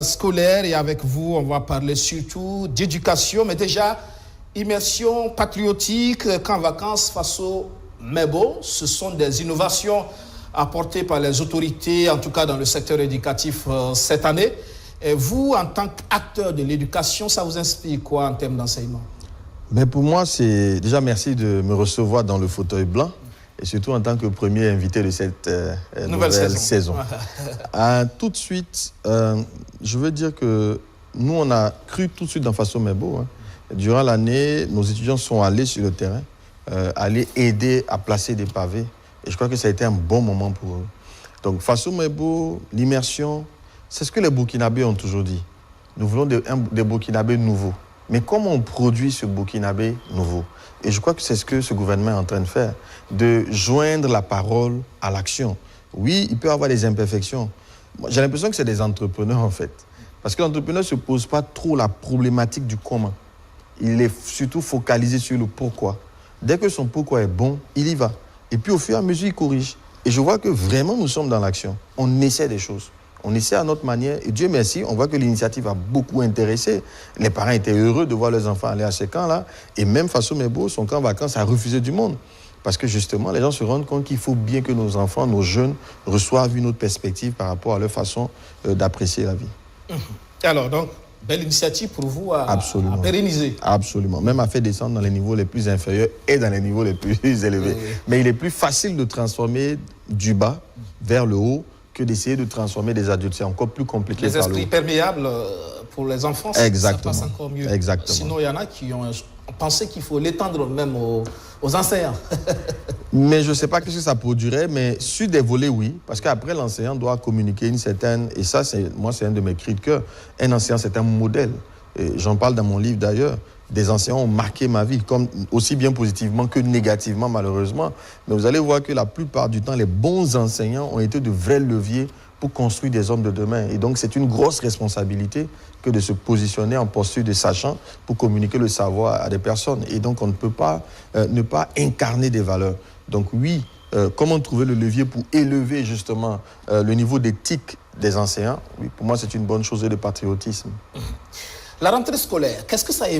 Scolaire et avec vous, on va parler surtout d'éducation, mais déjà, immersion patriotique, camp vacances face au MEBO, ce sont des innovations apportées par les autorités, en tout cas dans le secteur éducatif cette année. Et vous, en tant qu'acteur de l'éducation, ça vous inspire quoi en termes d'enseignement? Mais pour moi, c'est déjà merci de me recevoir dans le fauteuil blanc et surtout en tant que premier invité de cette nouvelle saison. Tout de suite, je veux dire que nous, on a cru tout de suite dans Faso MEBO. Durant l'année, nos étudiants sont allés sur le terrain, allés aider à placer des pavés. Et je crois que ça a été un bon moment pour eux. Donc, Faso MEBO, l'immersion, c'est ce que les Burkinabés ont toujours dit. Nous voulons des Burkinabés nouveaux. Mais comment on produit ce Burkinabé nouveau? Et je crois que c'est ce que ce gouvernement est en train de faire, de joindre la parole à l'action. Oui, il peut y avoir des imperfections. J'ai l'impression que c'est des entrepreneurs, en fait. Parce que l'entrepreneur ne se pose pas trop la problématique du comment. Il est surtout focalisé sur le pourquoi. Dès que son pourquoi est bon, il y va. Et puis, au fur et à mesure, il corrige. Et je vois que vraiment, nous sommes dans l'action. On essaie des choses. On essaie à notre manière. Et Dieu merci, on voit que l'initiative a beaucoup intéressé. Les parents étaient heureux de voir leurs enfants aller à ce camp-là. Et même Faso MEBO, son camp vacances a refusé du monde. Parce que justement, les gens se rendent compte qu'il faut bien que nos enfants, nos jeunes, reçoivent une autre perspective par rapport à leur façon d'apprécier la vie. Alors, donc, belle initiative pour vous à pérenniser. Absolument. Même à faire descendre dans les niveaux les plus inférieurs et dans les niveaux les plus élevés. Oui. Mais il est plus facile de transformer du bas vers le haut que d'essayer de transformer des adultes. C'est encore plus compliqué. Les esprits perméables pour les enfants, exactement, ça passe encore mieux. Exactement. Sinon, il y en a qui ont pensé qu'il faut l'étendre même aux enseignants. Mais je ne sais pas ce que ça produirait, mais sur des volets, oui. Parce qu'après, l'enseignant doit communiquer une certaine... Et ça, moi, c'est un de mes cris de cœur. Un enseignant, c'est un modèle. J'en parle dans mon livre, d'ailleurs. Des enseignants ont marqué ma vie, comme aussi bien positivement que négativement, malheureusement. Mais vous allez voir que la plupart du temps, les bons enseignants ont été de vrais leviers pour construire des hommes de demain. Et donc, c'est une grosse responsabilité que de se positionner en posture de sachant pour communiquer le savoir à des personnes. Et donc, on ne peut pas ne pas incarner des valeurs. Donc, oui, comment trouver le levier pour élever justement le niveau d'éthique des enseignants? Oui, pour moi, c'est une bonne chose et de patriotisme. La rentrée scolaire, qu'est-ce que ça évoque?